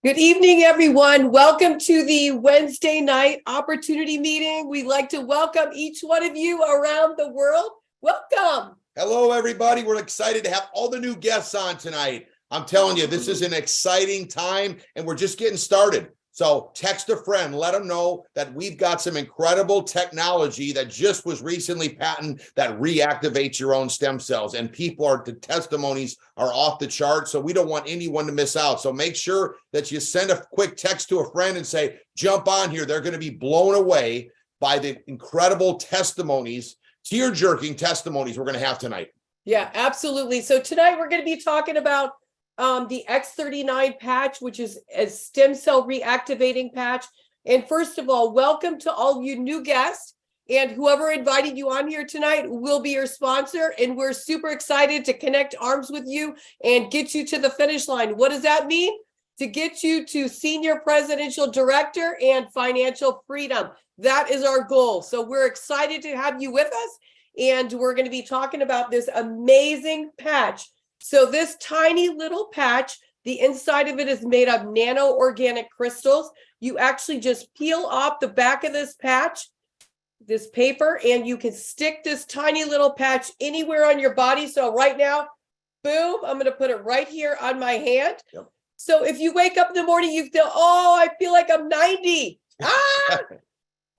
Good evening, everyone. Welcome to the Wednesday night opportunity meeting. We'd like to welcome each one of you around the world. Welcome. Hello, everybody. We're excited to have all the new guests on tonight. I'm telling you, this is an exciting time, and we're just getting started. So text a friend, let them know that we've got some incredible technology that just was recently patented that reactivates your own stem cells. And the testimonies are off the chart. So we don't want anyone to miss out. So make sure that you send a quick text to a friend and say, jump on here. They're going to be blown away by the incredible testimonies, tear-jerking testimonies we're going to have tonight. Yeah, absolutely. So tonight we're going to be talking about the X39 patch, which is a stem cell reactivating patch. And first of all, welcome to all you new guests, and whoever invited you on here tonight will be your sponsor. And we're super excited to connect arms with you and get you to the finish line. What does that mean? To get you to senior presidential director and financial freedom. That is our goal. So we're excited to have you with us. And we're going to be talking about this amazing patch. So this tiny little patch, the inside of it is made of nano-organic crystals. You actually just peel off the back of this patch, this paper, and you can stick this tiny little patch anywhere on your body. So right now, boom, I'm going to put it right here on my hand. Yep. So if you wake up in the morning, you feel, oh, I feel like I'm 90.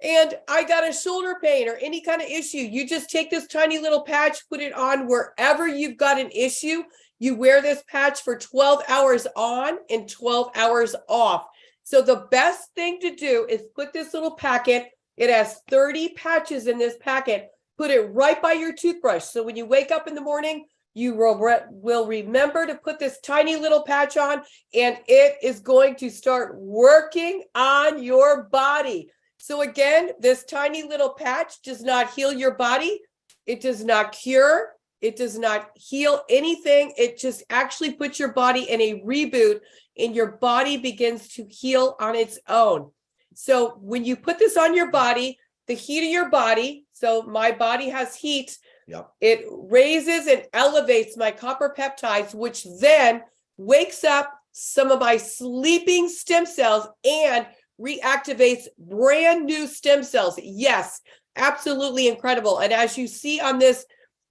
And I got a shoulder pain or any kind of issue. You just take this tiny little patch, put it on wherever you've got an issue. You wear this patch for 12 hours on and 12 hours off. So the best thing to do is put this little packet. It has 30 patches in this packet. Put it right by your toothbrush. So when you wake up in the morning, you will remember to put this tiny little patch on, and it is going to start working on your body. So again, this tiny little patch does not heal your body. It does not cure. It does not heal anything. It just actually puts your body in a reboot, and your body begins to heal on its own. So when you put this on your body, the heat of your body, so my body has heat, yep. It raises and elevates my copper peptides, which then wakes up some of my sleeping stem cells and reactivates brand new stem cells. Yes, absolutely incredible. And as you see on this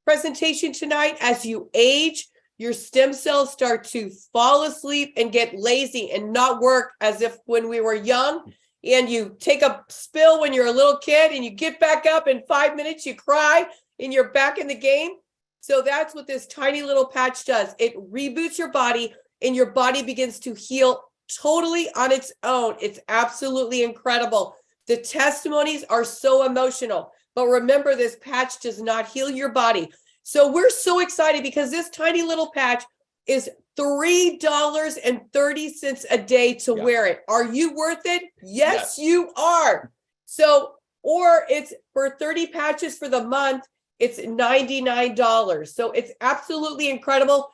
presentation tonight, as you age, your stem cells start to fall asleep and get lazy and not work as if when we were young. And you take a spill when you're a little kid and you get back up in 5 minutes, you cry and you're back in the game. So that's what this tiny little patch does. It reboots your body and your body begins to heal totally on its own. It's absolutely incredible. The testimonies are so emotional, but remember, this patch does not heal your body. So we're so excited because this tiny little patch is $3.30 a day to wear it. Are you worth it? Yes, you are. So, or it's for 30 patches for the month, it's $99. So it's absolutely incredible,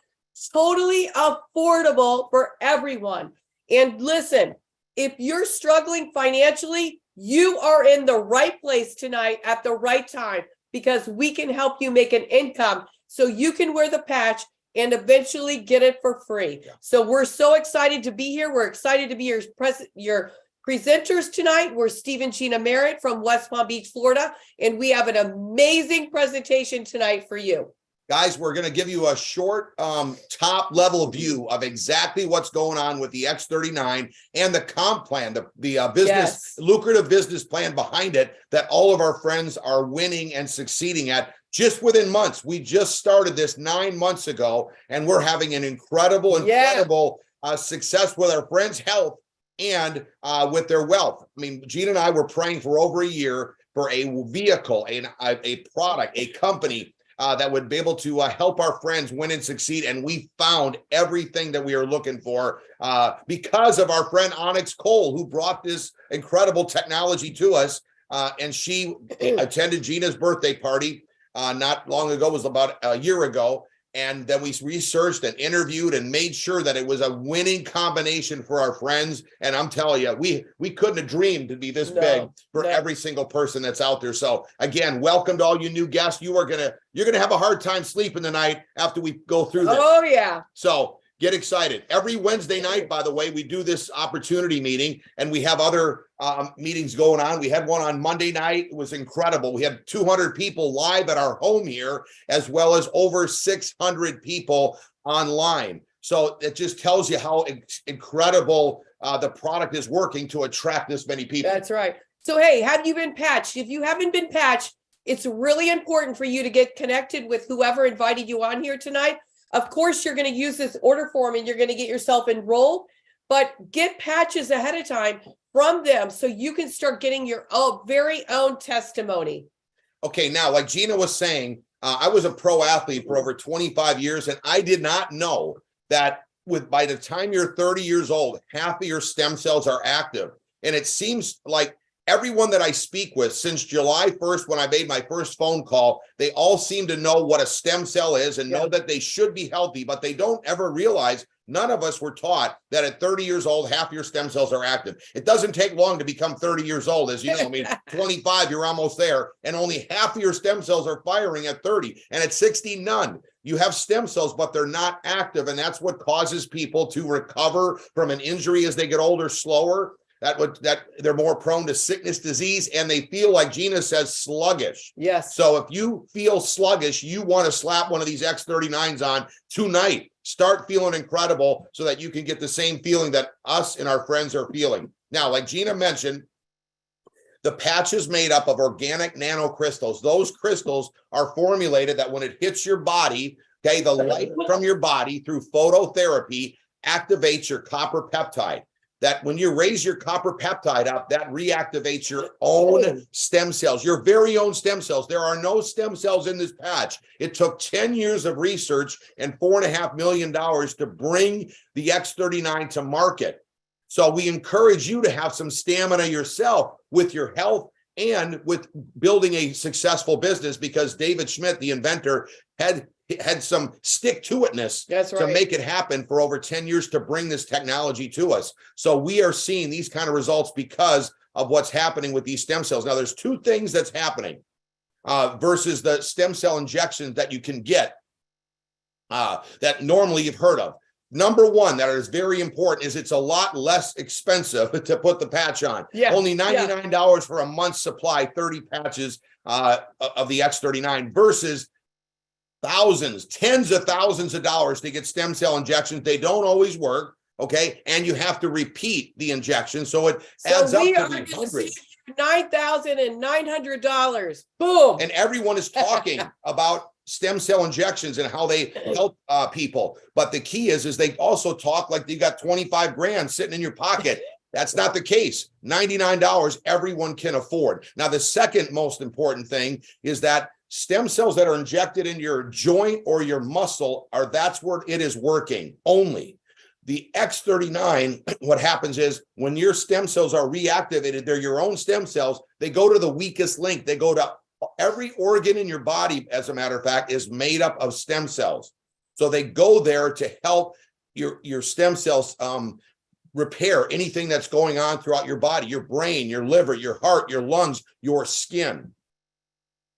totally affordable for everyone. And listen, if you're struggling financially, you are in the right place tonight at the right time, because we can help you make an income so you can wear the patch and eventually get it for free. Yeah. So we're so excited to be here. We're excited to be your presenters tonight. We're Steve and Gina Merritt from West Palm Beach, Florida, and we have an amazing presentation tonight for you. Guys, we're going to give you a short top level view of exactly what's going on with the X39 and the comp plan, the business, lucrative business plan behind it that all of our friends are winning and succeeding at just within months. We just started this 9 months ago, and we're having an incredible success with our friends' health and with their wealth. I mean, Gina and I were praying for over a year for a vehicle, a product, a company that would be able to help our friends win and succeed. And we found everything that we are looking for because of our friend Onyx Cole, who brought this incredible technology to us. And she attended Gina's birthday party not long ago, it was about a year ago. And then we researched and interviewed and made sure that it was a winning combination for our friends. And I'm telling you, we couldn't have dreamed to be this big for every single person that's out there. So again, welcome to all you new guests. You're gonna have a hard time sleeping tonight after we go through this. Oh yeah. So Get excited. Every Wednesday night, by the way, we do this opportunity meeting, and we have other meetings going on. We had one on Monday night. It was incredible. We had 200 people live at our home here, as well as over 600 people online. So it just tells you how incredible the product is working to attract this many people. That's right. So, hey, have you been patched? If you haven't been patched, it's really important for you to get connected with whoever invited you on here tonight. Of course, you're going to use this order form and you're going to get yourself enrolled, but get patches ahead of time from them so you can start getting your very own testimony. Okay, now, like Gina was saying, I was a pro athlete for over 25 years, and I did not know that by the time you're 30 years old, half of your stem cells are active. And it seems like everyone that I speak with since July 1st, when I made my first phone call, they all seem to know what a stem cell is and know that they should be healthy, but they don't ever realize, none of us were taught that at 30 years old, half your stem cells are active. It doesn't take long to become 30 years old, as you know. I mean, 25, you're almost there, and only half of your stem cells are firing at 30, and at 60, none. You have stem cells, but they're not active, and that's what causes people to recover from an injury as they get older slower. That they're more prone to sickness, disease, and they feel, like Gina says, sluggish. Yes. So if you feel sluggish, you want to slap one of these X39s on tonight. Start feeling incredible so that you can get the same feeling that us and our friends are feeling. Now, like Gina mentioned, the patch is made up of organic nanocrystals. Those crystals are formulated that when it hits your body, okay, the light from your body through phototherapy activates your copper peptide. That when you raise your copper peptide up, that reactivates your own stem cells, your very own stem cells. There are no stem cells in this patch. It took 10 years of research and $4.5 million to bring the X39 to market. So we encourage you to have some stamina yourself with your health and with building a successful business, because David Schmidt, the inventor, had some stick-to-itness to make it happen for over 10 years to bring this technology to us. So we are seeing these kind of results because of what's happening with these stem cells. Now, there's two things that's happening versus the stem cell injections that you can get that normally you've heard of. Number one, that is very important, is it's a lot less expensive to put the patch on. Yeah. Only $99 for a month's supply, 30 patches of the X39 versus thousands, tens of thousands of dollars to get stem cell injections. They don't always work, okay? And you have to repeat the injection, so it adds up to the hundreds. $9,900. Boom. And everyone is talking about stem cell injections and how they help people. But the key is they also talk like you got 25 grand sitting in your pocket. That's not the case. $99 everyone can afford. Now, the second most important thing is that stem cells that are injected into your joint or your muscle that's where it is working only. The X39, what happens is when your stem cells are reactivated, they're your own stem cells. They go to the weakest link. They go to every organ in your body, as a matter of fact, is made up of stem cells. So they go there to help your stem cells repair anything that's going on throughout your body, your brain, your liver, your heart, your lungs, your skin.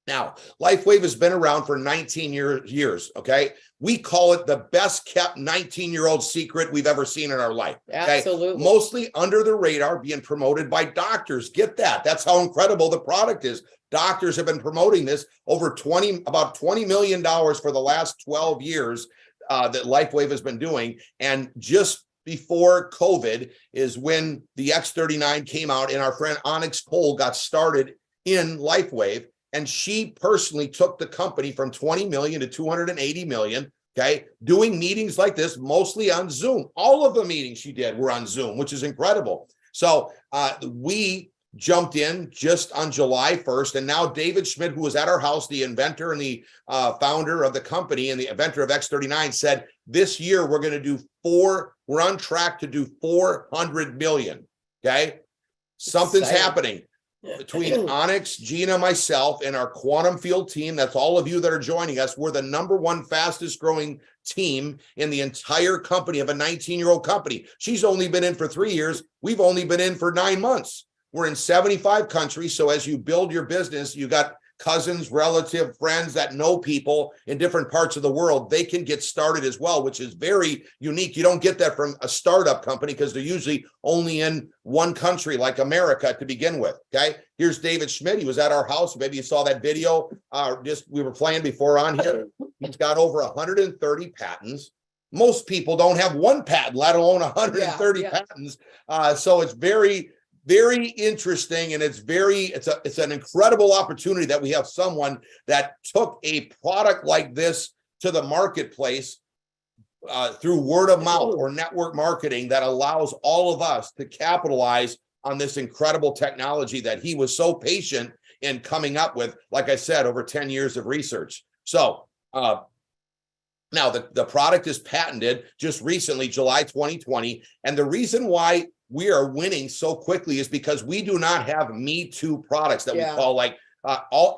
Now, LifeWave has been around for 19 years, okay? We call it the best kept 19-year-old secret we've ever seen in our life. Okay? Absolutely. Mostly under the radar, being promoted by doctors. Get that. That's how incredible the product is. Doctors have been promoting this about $20 million for the last 12 years that LifeWave has been doing. And just before COVID is when the X39 came out, and our friend Onyx Cole got started in LifeWave. And she personally took the company from 20 million to 280 million, okay, doing meetings like this, mostly on Zoom. All of the meetings she did were on Zoom, which is incredible. So we jumped in just on July 1st, and now David Schmidt, who was at our house, the inventor and the founder of the company and the inventor of X39, said, this year we're going to do we're on track to do 400 million, okay? Something's happening. Between Onyx, Gina, myself, and our quantum field team, that's all of you that are joining us, we're the #1 fastest growing team in the entire company of a 19-year-old company. She's only been in for 3 years. We've only been in for 9 months. We're in 75 countries. So as you build your business, you got cousins, relative, friends that know people in different parts of the world, they can get started as well, which is very unique. You don't get that from a startup company because they're usually only in one country like America to begin with. Okay. Here's David Schmidt. He was at our house. Maybe you saw that video. We were playing before on here. He's got over 130 patents. Most people don't have one patent, let alone 130 patents. So it's very, very interesting, and it's an incredible opportunity that we have someone that took a product like this to the marketplace through word of mouth or network marketing that allows all of us to capitalize on this incredible technology that he was so patient in coming up with. Like I said, over 10 years of research. So now the product is patented just recently, July 2020, and the reason why we are winning so quickly is because we do not have Me Too products that we call like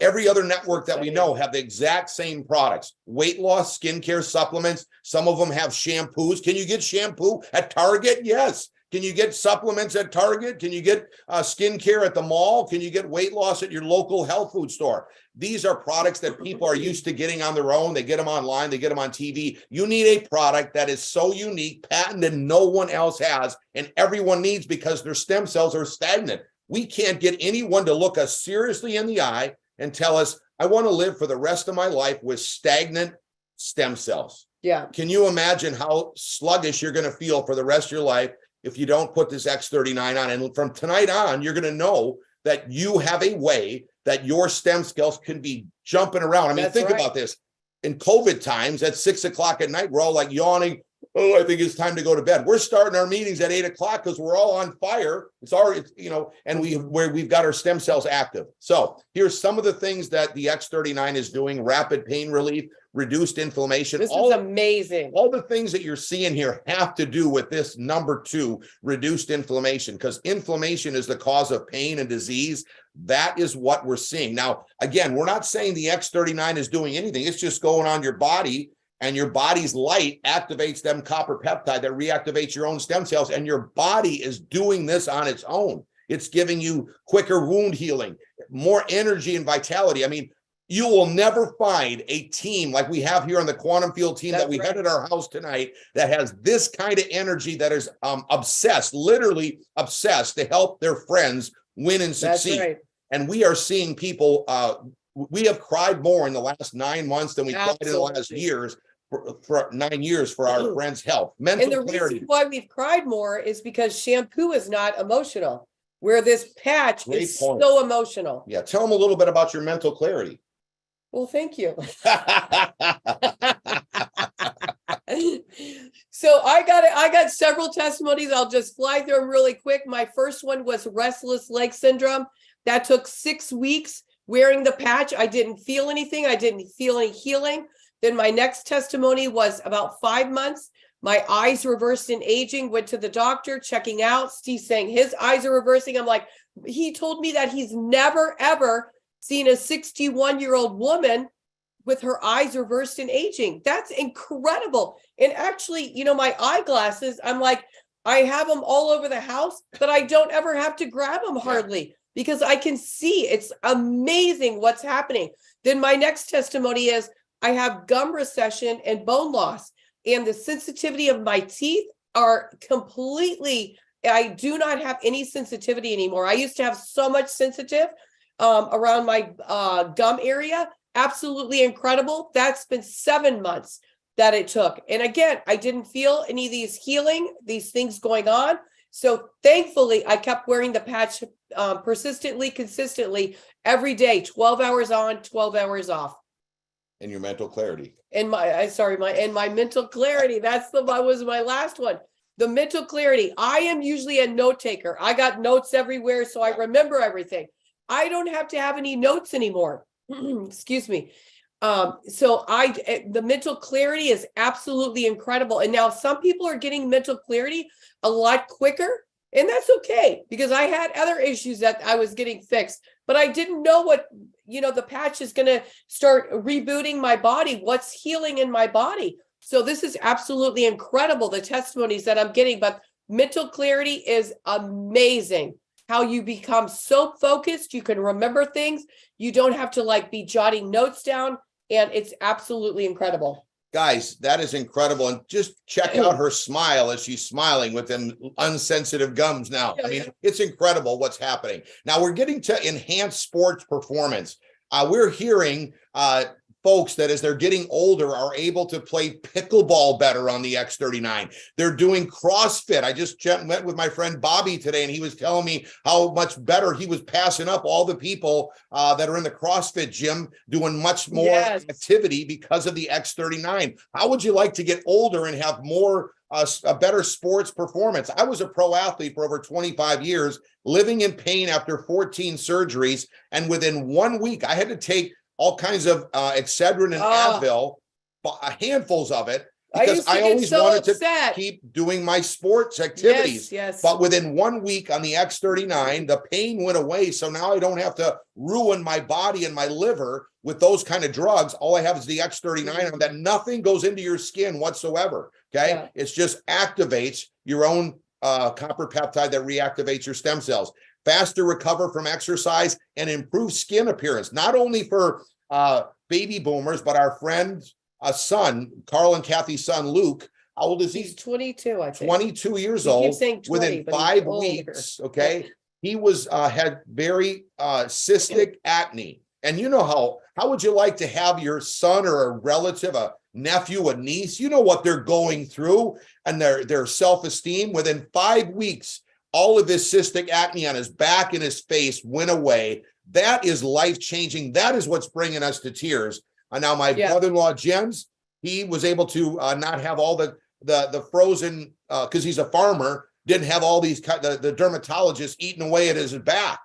every other network that we know have the exact same products. Weight loss, skincare supplements. Some of them have shampoos. Can you get shampoo at Target? Yes. Can you get supplements at Target? Can you get skincare at the mall? Can you get weight loss at your local health food store? These are products that people are used to getting on their own. They get them online. They get them on TV. You need a product that is so unique, patented, no one else has, and everyone needs because their stem cells are stagnant. We can't get anyone to look us seriously in the eye and tell us, I want to live for the rest of my life with stagnant stem cells. Yeah. Can you imagine how sluggish you're going to feel for the rest of your life if you don't put this X39 on? And from tonight on, you're going to know that you have a way that your stem cells can be jumping around. I mean, think about this. In COVID times at 6 o'clock at night, we're all like yawning. Oh, I think it's time to go to bed. We're starting our meetings at 8 o'clock because we're all on fire. It's already, and we've got our stem cells active. So here's some of the things that the X39 is doing: rapid pain relief, reduced inflammation. This is amazing. All the things that you're seeing here have to do with this number 2, reduced inflammation, because inflammation is the cause of pain and disease. That is what we're seeing. Now, again, we're not saying the X39 is doing anything. It's just going on your body, and your body's light activates them copper peptide that reactivates your own stem cells, and your body is doing this on its own. It's giving you quicker wound healing, more energy and vitality. I mean, you will never find a team like we have here on the Quantum Field team that we had at our house tonight that has this kind of energy, that is obsessed, literally obsessed to help their friends win and succeed. That's right. And we are seeing people, we have cried more in the last 9 months than we cried in the last years, for 9 years, for our friends' health. Mental and the clarity. reason why we've cried more is because shampoo is not emotional, where this patch is so emotional. Yeah. Tell them a little bit about your mental clarity. Well, thank you. So I got several testimonies. I'll just fly through them really quick. My first one was restless leg syndrome. That took 6 weeks wearing the patch. I didn't feel anything. I didn't feel any healing. Then my next testimony was about 5 months. My eyes reversed in aging, went to the doctor, checking out. Steve saying his eyes are reversing. I'm like, he told me that he's never, ever seen a 61-year-old woman with her eyes reversed in aging. That's incredible. And actually, my eyeglasses, I'm like, I have them all over the house, but I don't ever have to grab them hardly because I can see. It's amazing what's happening. Then my next testimony is I have gum recession and bone loss, and the sensitivity of my teeth are completely, I do not have any sensitivity anymore. I used to have so much sensitive around my gum area. Absolutely incredible. That's been 7 months that it took. And again, I didn't feel any of these things going on. So thankfully, I kept wearing the patch persistently, consistently every day, 12 hours on, 12 hours off. And your mental clarity. And my mental clarity. That was my last one. The mental clarity. I am usually a note taker. I got notes everywhere, so I remember everything. I don't have to have any notes anymore. Excuse me. So the mental clarity is absolutely incredible. And now some people are getting mental clarity a lot quicker, and that's okay because I had other issues that I was getting fixed, but I didn't know what, the patch is going to start rebooting my body. What's healing in my body? So this is absolutely incredible, the testimonies that I'm getting, but mental clarity is amazing. how you become so focused. You can remember things. You don't have to like be jotting notes down. And it's absolutely incredible. Guys, that is incredible. And just check out her smile as she's smiling with them unsensitive gums now. I mean, it's incredible what's happening. Now we're getting to enhanced sports performance. We're hearing folks that as they're getting older are able to play pickleball better on the X39. They're doing CrossFit. I just met with my friend Bobby today, and he was telling me how much better he was passing up all the people that are in the CrossFit gym doing much more activity because of the X39. How would you like to get older and have more a better sports performance? I was a pro athlete for over 25 years, living in pain after 14 surgeries. And within 1 week, I had to take all kinds of Excedrin and Advil, handfuls of it, because I always wanted to keep doing my sports activities. Yes. But within 1 week on the X39, the pain went away. So now I don't have to ruin my body and my liver with those kind of drugs. All I have is the X39 on that. Nothing goes into your skin whatsoever. Okay. Yeah. It just activates your own copper peptide that reactivates your stem cells. Faster recover from exercise and improve skin appearance, not only for baby boomers, but our friend's son, Carl and Kathy's son, Luke. How old is he? He's 22, I think. 22 years old. Saying 20, within 5 weeks, okay? He was had very cystic acne. And you know how would you like to have your son or a relative, a nephew, a niece, you know what they're going through and their self-esteem? Within 5 weeks, all of his cystic acne on his back and his face went away. That is life-changing. That is what's bringing us to tears. Now, my brother-in-law, Jens, he was able to not have all the frozen, because he's a farmer, didn't have all these, the dermatologist eating away at his back.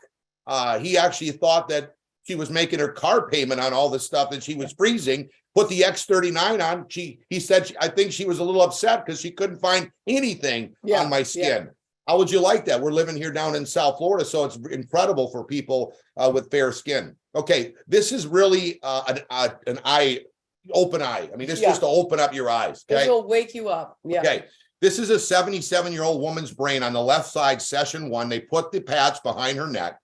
He actually thought that she was making her car payment on all the stuff that she was freezing, put the X39 on. He said, I think she was a little upset because she couldn't find anything on my skin. Yeah. How would you like that? We're living here down in South Florida, so it's incredible for people with fair skin. Okay, this is really an open eye. I mean, it's just to open up your eyes. Okay? This will wake you up. Yeah. Okay, this is a 77-year-old woman's brain on the left side, session 1. They put the patch behind her neck.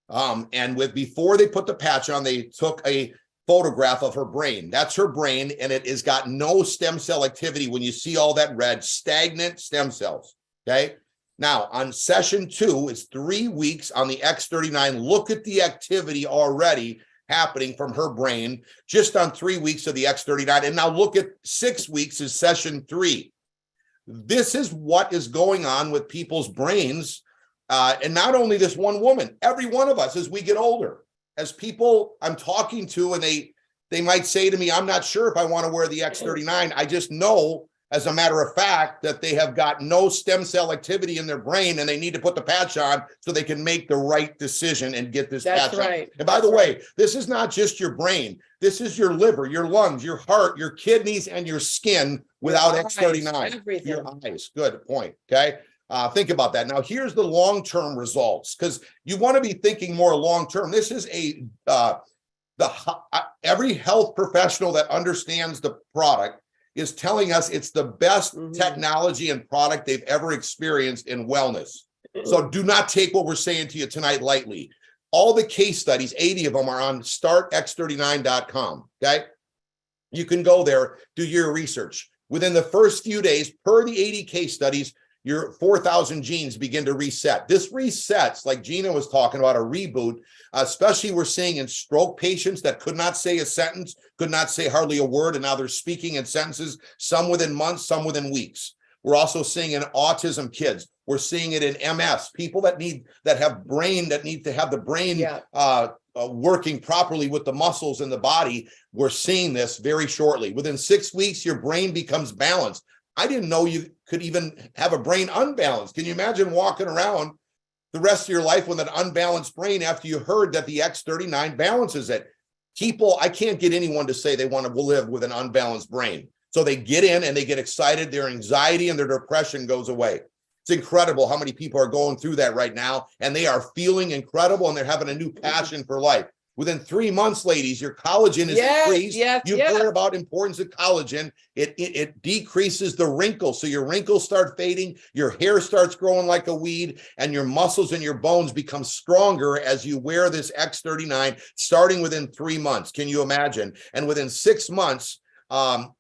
And before they put the patch on, they took a photograph of her brain. That's her brain, and it has got no stem cell activity. When you see all that red, stagnant stem cells. Okay. Now, on session 2, it's 3 weeks on the X39. Look at the activity already happening from her brain just on 3 weeks of the X39. And now look at 6 weeks is session 3. This is what is going on with people's brains. And not only this one woman, every one of us as we get older, as people I'm talking to, and they might say to me, I'm not sure if I want to wear the X39. I just know, as a matter of fact, that they have got no stem cell activity in their brain, and they need to put the patch on so they can make the right decision and get this patch on. And by the way, this is not just your brain. This is your liver, your lungs, your heart, your kidneys, and your skin without X39. Everything. Your eyes. Good point. Okay. Think about that. Now, here's the long-term results, because you want to be thinking more long-term. This is every health professional that understands the product is telling us it's the best technology and product they've ever experienced in wellness. So do not take what we're saying to you tonight lightly. All the case studies, 80 of them, are on startx39.com. Okay. You can go there, do your research. Within the first few days, per the 80 case studies, your 4,000 genes begin to reset. This resets, like Gina was talking about, a reboot, especially we're seeing in stroke patients that could not say a sentence, could not say hardly a word, and now they're speaking in sentences, some within months, some within weeks. We're also seeing in autism kids. We're seeing it in MS, people that need to have the brain working properly with the muscles in the body. We're seeing this very shortly. Within 6 weeks, your brain becomes balanced. I didn't know you could even have a brain unbalanced. Can you imagine walking around the rest of your life with an unbalanced brain after you heard that the X39 balances it? I can't get anyone to say they want to live with an unbalanced brain. So they get in and they get excited, their anxiety and their depression goes away. It's incredible how many people are going through that right now, and they are feeling incredible, and they're having a new passion for life. Within 3 months, ladies, your collagen is increased. You've heard about importance of collagen. It decreases the wrinkles. So your wrinkles start fading, your hair starts growing like a weed, and your muscles and your bones become stronger as you wear this X39, starting within 3 months. Can you imagine? And within 6 months,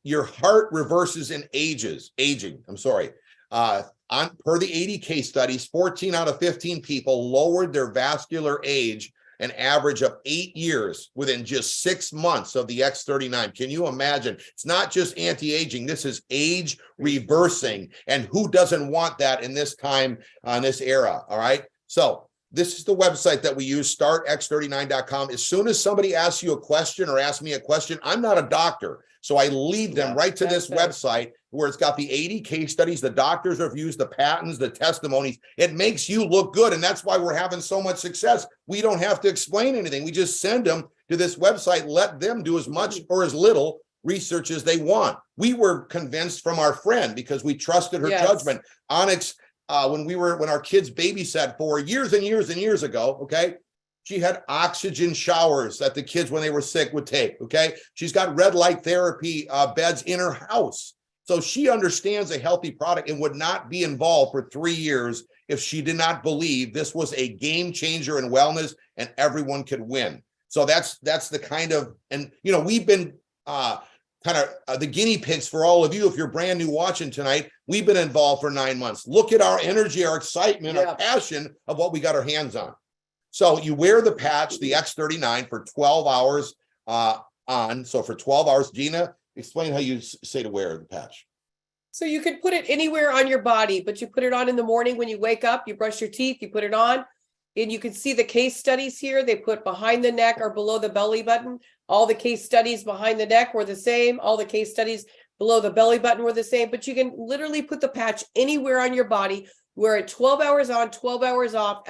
your heart reverses in aging. I'm sorry. Per the 80 case studies, 14 out of 15 people lowered their vascular age an average of 8 years within just 6 months of the X39. Can you imagine? It's not just anti-aging. This is age reversing. And who doesn't want that in this time, in this era? All right. So this is the website that we use, startx39.com. As soon as somebody asks you a question or asks me a question, I'm not a doctor. So I lead them right to this website where it's got the 80 case studies, the doctor's reviews, the patents, the testimonies. It makes you look good. And that's why we're having so much success. We don't have to explain anything. We just send them to this website, let them do as much or as little research as they want. We were convinced from our friend because we trusted her judgment. Onyx, when our kids babysat for years and years and years ago, okay, she had oxygen showers that the kids, when they were sick, would take, okay? She's got red light therapy beds in her house. So she understands a healthy product and would not be involved for 3 years if she did not believe this was a game changer in wellness and everyone could win. So that's the kind of, and you know, we've been the guinea pigs for all of you. If you're brand new watching tonight, we've been involved for 9 months. Look at our energy, our excitement, our passion of what we got our hands on. So you wear the patch, the X39, for 12 hours on. So for 12 hours, Gina, explain how you say to wear the patch. So you could put it anywhere on your body, but you put it on in the morning when you wake up, you brush your teeth, you put it on, and you can see the case studies here. They put behind the neck or below the belly button. All the case studies behind the neck were the same. All the case studies below the belly button were the same, but you can literally put the patch anywhere on your body. Wear it 12 hours on, 12 hours off.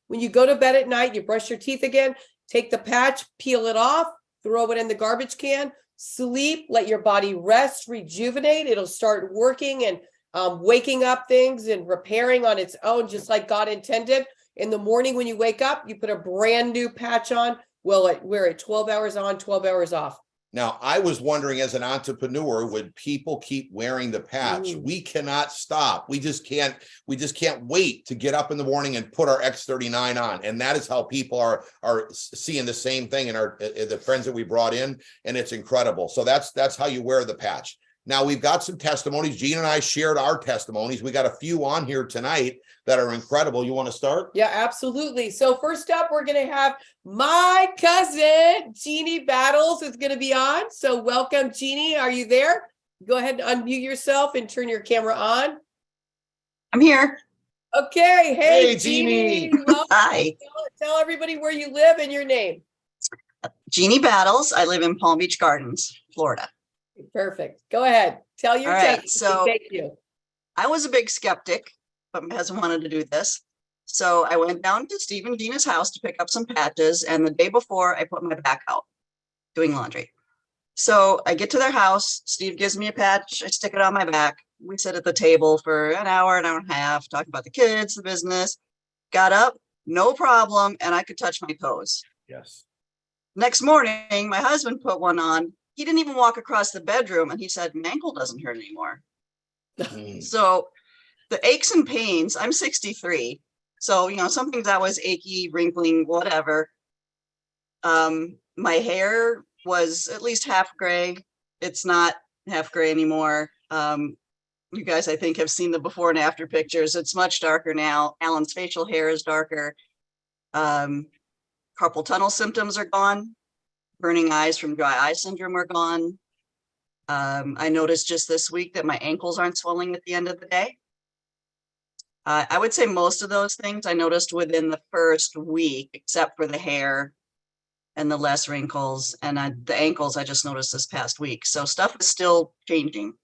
When you go to bed at night, you brush your teeth again, take the patch, peel it off, throw it in the garbage can, sleep, let your body rest, rejuvenate. It'll start working and waking up things and repairing on its own, just like God intended. In the morning when you wake up, you put a brand new patch on. Wear it 12 hours on, 12 hours off. Now, I was wondering, as an entrepreneur, would people keep wearing the patch? We cannot stop. We just can't wait to get up in the morning and put our X39 on. And that is how people are seeing the same thing in the friends that we brought in. And it's incredible. So that's how you wear the patch. Now, we've got some testimonies. Gina and I shared our testimonies. We got a few on here tonight that are incredible. You want to start? Yeah, absolutely. So first up, we're going to have my cousin, Jeannie Battles, is going to be on. So welcome, Jeannie. Are you there? Go ahead and unmute yourself and turn your camera on. I'm here. Okay. Hey, Jeannie. Hi. Tell everybody where you live and your name. Jeannie Battles. I live in Palm Beach Gardens, Florida. Perfect. Go ahead. Tell your testimony. So thank you. I was a big skeptic, but my husband wanted to do this. So I went down to Steve and Gina's house to pick up some patches. And the day before, I put my back out doing laundry. So I get to their house. Steve gives me a patch. I stick it on my back. We sit at the table for an hour and a half, talking about the kids, the business. Got up, no problem. And I could touch my toes. Yes. Next morning, my husband put one on. He didn't even walk across the bedroom, and he said, my ankle doesn't hurt anymore. So the aches and pains, I'm 63. So, you know, something's always achy, wrinkling, whatever. My hair was at least half gray. It's not half gray anymore. You guys, I think, have seen the before and after pictures. It's much darker now. Alan's facial hair is darker. Carpal tunnel symptoms are gone. Burning eyes from dry eye syndrome are gone. I noticed just this week that my ankles aren't swelling at the end of the day. I would say most of those things I noticed within the first week, except for the hair and the less wrinkles, and the ankles I just noticed this past week. So stuff is still changing.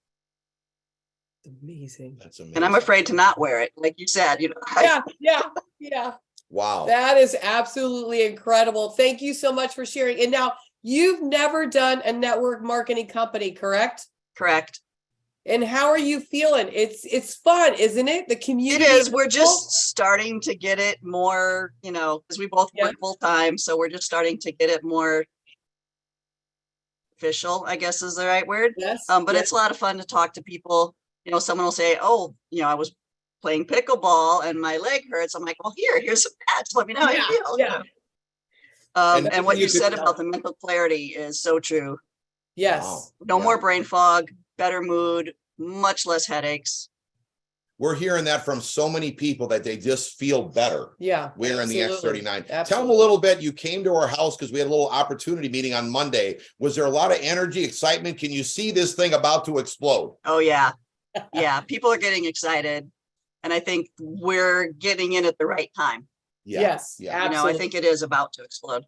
Amazing. That's amazing. And I'm afraid to not wear it. Like you said, you know. Yeah. Wow. That is absolutely incredible. Thank you so much for sharing. And now you've never done a network marketing company, correct? Correct. And how are you feeling? It's fun, isn't it? The It community. is. We're just starting to get it more, because we both Yeah. work full time. So we're just starting to get it more official, I guess is the right word. Yes. But yes. it's a lot of fun to talk to people. Someone will say, oh, I was playing pickleball and my leg hurts. I'm like, well, here's a patch. Let me know how you feel. Yeah. And what you you could- said about the mental clarity is so true. Yes. Wow. No Yeah. more brain fog, better mood, much less headaches. We're hearing that from so many people that they just feel better. Yeah. We're in the absolutely. X39. Tell them a Absolutely. little bit. You came to our house because we had a little opportunity meeting on Monday. Was there a lot of energy, excitement? Can you see this thing about to explode? Oh, yeah. Yeah. People are getting excited. And I think we're getting in at the right time. Yeah. Yes. Yeah. Absolutely. I think it is about to explode.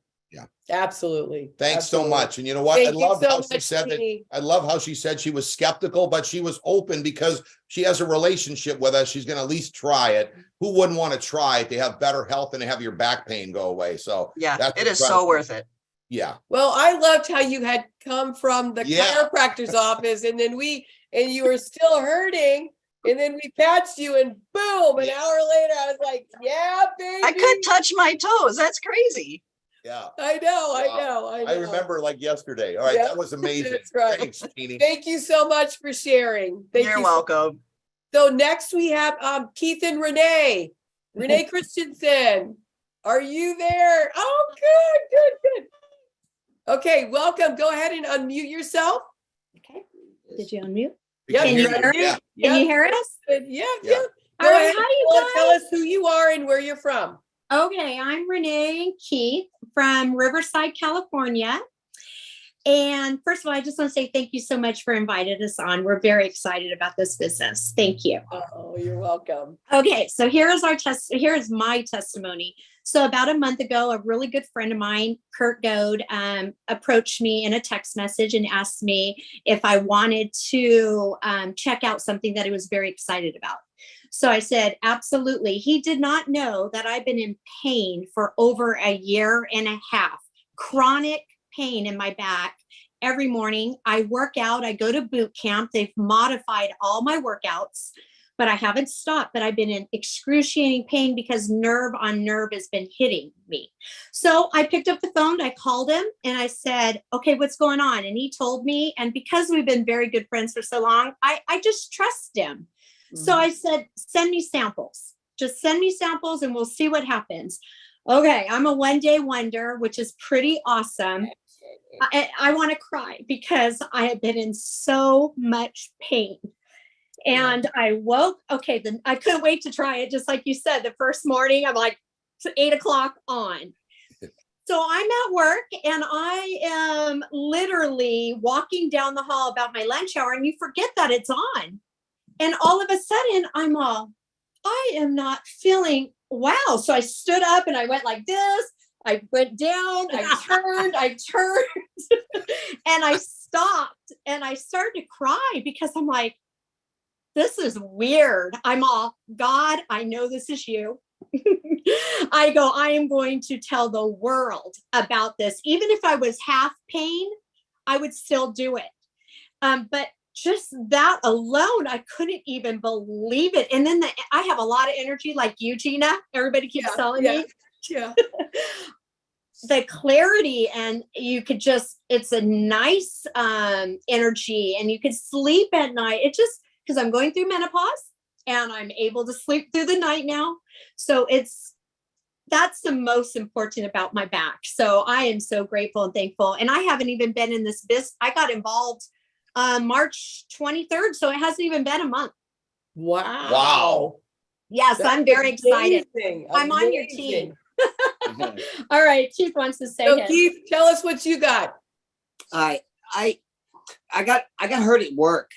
Absolutely. Thanks Absolutely. so much. And you know what? Thank I you love so how she much, said that. Jeannie. I love how she said she was skeptical, but she was open because she has a relationship with us. She's going to at least try it. Who wouldn't want to try it? They have better health and to have your back pain go away. So Yeah, that's it is so incredible. worth it. Yeah. Well, I loved how you had come from the Yeah. chiropractor's office and then you were still hurting. And then we patched you and boom, an hour later, I was like, yeah, baby. I could touch my toes. That's crazy. Yeah. I know. Wow. I remember like yesterday. All right. Yep. That was amazing. That's right. Thanks, Jeannie. Thank you so much for sharing. Thank You're you. welcome. So next we have Keith and Renee. Renee Christensen. Are you there? Oh, good. Okay, welcome. Go ahead and unmute yourself. Okay. Did you unmute? We Yeah, can you hear hear you. Yeah. Can you hear us? Yeah. Yeah. Go All right, ahead. hi, you Tell guys. us who you are and where you're from. Okay, I'm Renee Keith from Riverside, California. And first of all, I just want to say thank you so much for inviting us on. We're very excited about this business. Thank you. Oh, you're welcome. Okay, so here is my testimony. So about a month ago, a really good friend of mine, Kurt Goad, approached me in a text message and asked me if I wanted to check out something that he was very excited about. So I said, absolutely. He did not know that I've been in pain for over a year and a half, chronic pain in my back. Every morning I work out, I go to boot camp. They've modified all my workouts, but I haven't stopped. But I've been in excruciating pain because nerve on nerve has been hitting me. So I picked up the phone, I called him and I said, okay, what's going on? And he told me, and because we've been very good friends for so long, I just trust him. So I said, send me samples. Just send me samples and we'll see what happens. Okay, I'm a one-day wonder, which is pretty awesome. I want to cry because I have been in so much pain. And I woke, then I couldn't wait to try it. Just like you said, the first morning, I'm like 8 o'clock on. So I'm at work and I am literally walking down the hall about my lunch hour and you forget that it's on. And all of a sudden I am not feeling wow. So I stood up and I went like this. I went down, I turned and I stopped and I started to cry because I'm like, this is weird. I'm all, God, I know this is you. I go, I am going to tell the world about this. Even if I was half pain, I would still do it. But just that alone, I couldn't even believe it. And then I have a lot of energy like you, Gina. Everybody keeps telling me. Yeah. The clarity and you could just, it's a nice energy and you could sleep at night. It just, because I'm going through menopause and I'm able to sleep through the night now. So that's the most important about my back. So I am so grateful and thankful. And I haven't even been in this business. I got involved March 23rd. So it hasn't even been a month. Wow. Yes, That's I'm very excited. amazing. I'm on your team. All right. Keith wants to say So his. Keith, tell us what you got. I got hurt at work,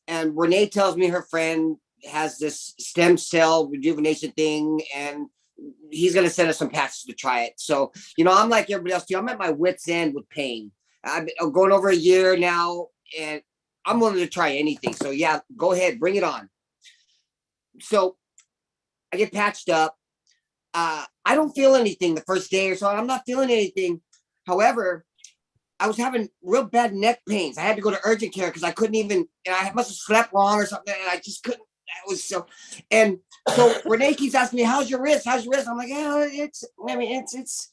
and Renee tells me her friend has this stem cell rejuvenation thing, and he's gonna send us some patches to try it. So I'm like everybody else too. I'm at my wit's end with pain. I'm going over a year now, and I'm willing to try anything. So yeah, go ahead, bring it on. So I get patched up. I don't feel anything the first day or so. I'm not feeling anything. However, I was having real bad neck pains. I had to go to urgent care because I couldn't even, and I must have slept wrong or something, and I just couldn't. That was so. And so Renee keeps asking me, "How's your wrist? How's your wrist?" I'm like, "Yeah, it's. I mean, it's."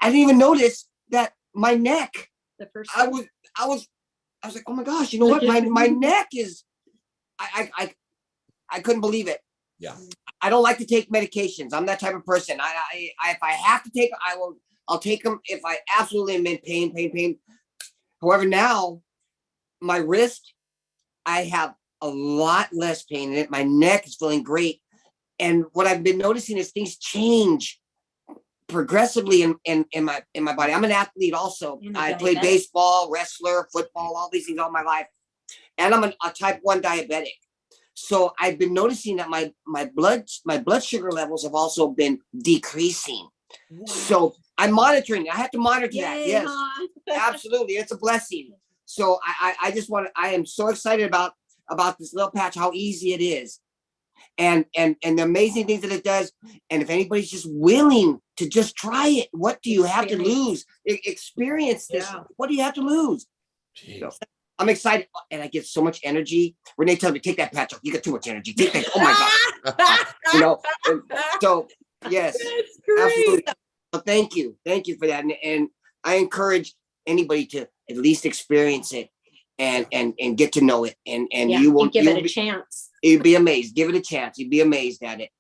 I didn't even notice that my neck. The first. I was like, "Oh my gosh, you know what? My neck is." I couldn't believe it. Yeah. I don't like to take medications. I'm that type of person. If I have to take, I'll take them if I absolutely am in pain. However, now my wrist, I have a lot less pain in it. My neck is feeling great. And what I've been noticing is things change progressively in my body. I'm an athlete also. I played baseball, wrestler, football, all these things all my life. And I'm a type 1 diabetic. So I've been noticing that my blood sugar levels have also been decreasing. Wow. So I'm monitoring. I have to monitor that. Yes, absolutely. It's a blessing. So I just want to, I am so excited about this little patch, how easy it is. And the amazing things that it does. And if anybody's just willing to just try it, what do you have to lose? Experience this. Yeah. What do you have to lose? So, I'm excited, and I get so much energy. Renee tells me, "Take that patch off. You got too much energy. Take that." Oh my God! You know. So yes, absolutely. So thank you for that, and I encourage anybody to at least experience it and get to know it, and you will give it a chance. You'd be amazed. Give it a chance. You'd be amazed at it.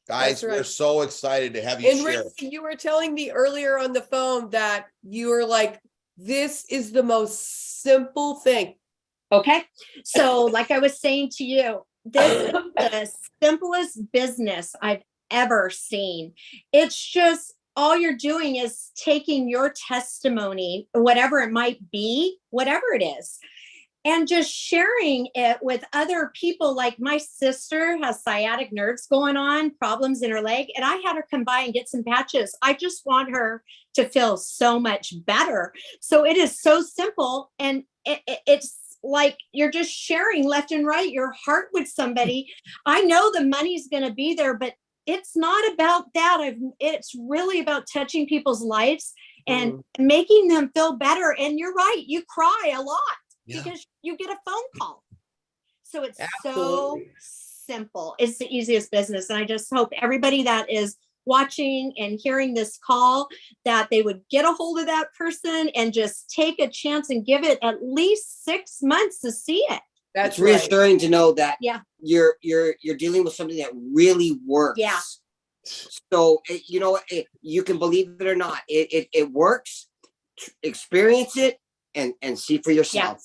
Guys, we're so excited to have you share. And you were telling me earlier on the phone that you were like, this is the most simple thing. Okay. So like I was saying to you, this is the simplest business I've ever seen. It's just all you're doing is taking your testimony, whatever it might be, whatever it is, and just sharing it with other people. Like my sister has sciatic nerves going on, problems in her leg, and I had her come by and get some patches. I just want her to feel so much better. So it is so simple, and it's like you're just sharing left and right your heart with somebody. I know the money's going to be there, but it's not about that. It's really about touching people's lives and making them feel better. And you're right, you cry a lot because you get a phone call. So it's so simple. It's the easiest business. And I just hope everybody that is watching and hearing this call, that they would get a hold of that person and just take a chance and give it at least 6 months to see it. That's reassuring to know that you're dealing with something that really works. Yeah. So you know, you can believe it or not, it works. Experience it and see for yourself.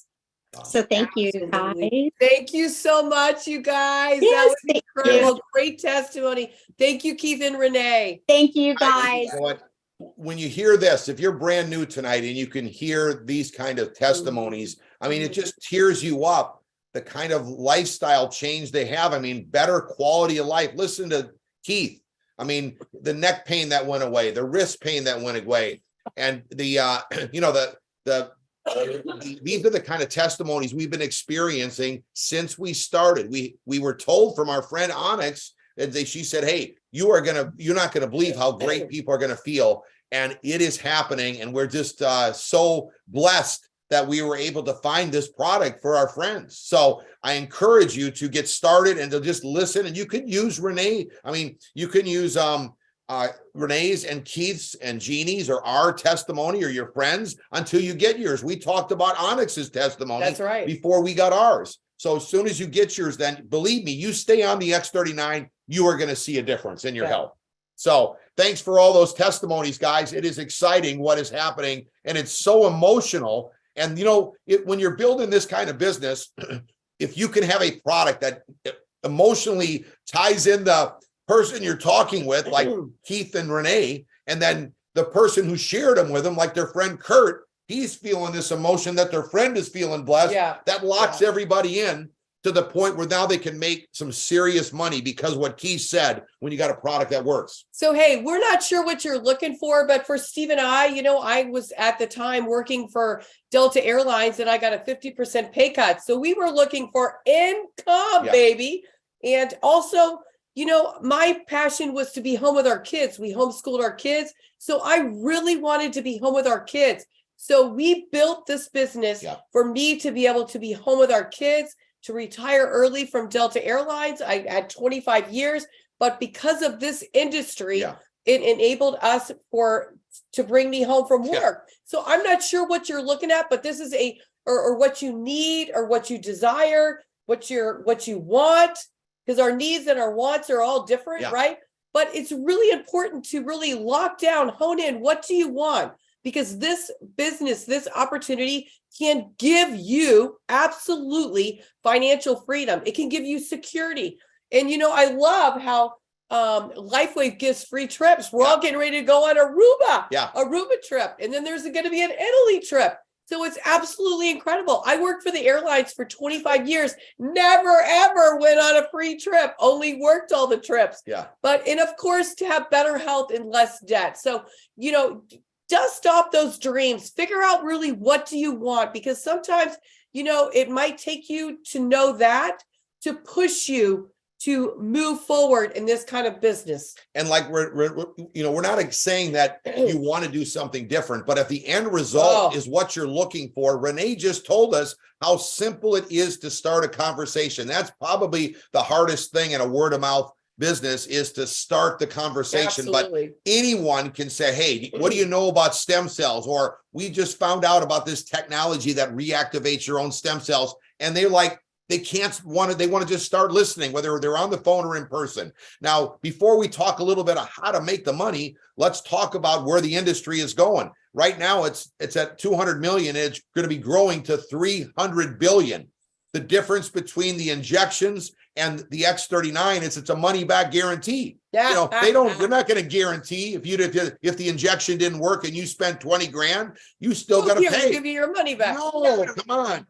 Yeah. So thank you, guys. Thank you so much, you guys. Yes, that was incredible. Great testimony. Thank you, Keith and Renee. Thank you, guys. You know what? When you hear this, if you're brand new tonight and you can hear these kind of testimonies, I mean, it just tears you up, the kind of lifestyle change they have. I mean, better quality of life. Listen to Keith. I mean, the neck pain that went away, the wrist pain that went away, and these are the kind of testimonies we've been experiencing since we started. We were told from our friend Onyx that she said, "Hey, you're not gonna believe how great people are gonna feel," and it is happening. And we're just so blessed that we were able to find this product for our friends. So I encourage you to get started and to just listen. And you can use Renee. I mean, you can use Renee's and Keith's and Jeannie's or our testimony or your friends until you get yours. We talked about Onyx's testimony. That's right. Before we got ours. So as soon as you get yours, then believe me, you stay on the X39, you are going to see a difference in your health. So thanks for all those testimonies, guys. It is exciting what is happening, and it's so emotional. And you know, when you're building this kind of business, if you can have a product that emotionally ties in the person you're talking with, like Keith and Renee, and then the person who shared them with them, like their friend Kurt, he's feeling this emotion that their friend is feeling blessed. Yeah. That locks everybody in to the point where now they can make some serious money because what Keith said, when you got a product that works. So, hey, we're not sure what you're looking for, but for Steve and I, you know, I was at the time working for Delta Airlines and I got a 50% pay cut. So we were looking for income, baby. And also, you know, my passion was to be home with our kids. We homeschooled our kids. So I really wanted to be home with our kids. So we built this business for me to be able to be home with our kids, to retire early from Delta Airlines. I had 25 years, but because of this industry, it enabled us to bring me home from work. So I'm not sure what you're looking at, but this is or what you need or what you desire, what you want, because our needs and our wants are all different, right? But it's really important to really lock down, hone in, what do you want? Because this business, this opportunity can give you absolutely financial freedom. It can give you security. And, I love how LifeWave gives free trips. We're all getting ready to go on Aruba trip. And then there's going to be an Italy trip. So it's absolutely incredible. I worked for the airlines for 25 years, never, ever went on a free trip, only worked all the trips. And of course, to have better health and less debt. So, dust off those dreams, figure out really what do you want, because sometimes, it might take you to know that to push you to move forward in this kind of business. And like we're not saying that you want to do something different, but if the end result is what you're looking for, Renee just told us how simple it is to start a conversation. That's probably the hardest thing in a word of mouth business, is to start the conversation. Absolutely. But anyone can say, hey, what do you know about stem cells? Or we just found out about this technology that reactivates your own stem cells. And they want to just start listening, whether they're on the phone or in person. Now, before we talk a little bit of how to make the money, let's talk about where the industry is going. Right now, it's at 200 million. It's going to be growing to 300 billion. The difference between the injections and the X39 is it's a money back guarantee. They're not going to guarantee if the injection didn't work and you spent 20 grand, you still got to pay. Give you your money back. No, come on.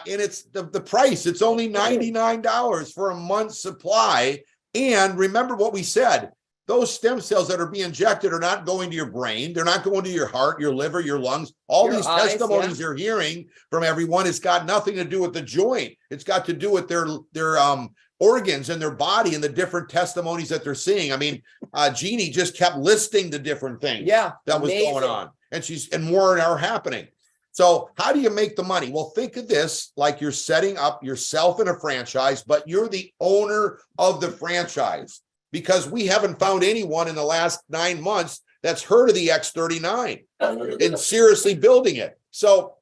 And it's the price. It's only $99 for a month's supply. And remember what we said. Those stem cells that are being injected are not going to your brain. They're not going to your heart, your liver, your lungs. All these testimonies you're hearing from everyone, it's got nothing to do with the joint. It's got to do with their organs and their body and the different testimonies that they're seeing. I mean, Jeannie just kept listing the different things that was going on. And more are happening. So how do you make the money? Well, think of this like you're setting up yourself in a franchise, but you're the owner of the franchise. Because we haven't found anyone in the last 9 months that's heard of the X39 and seriously building it. So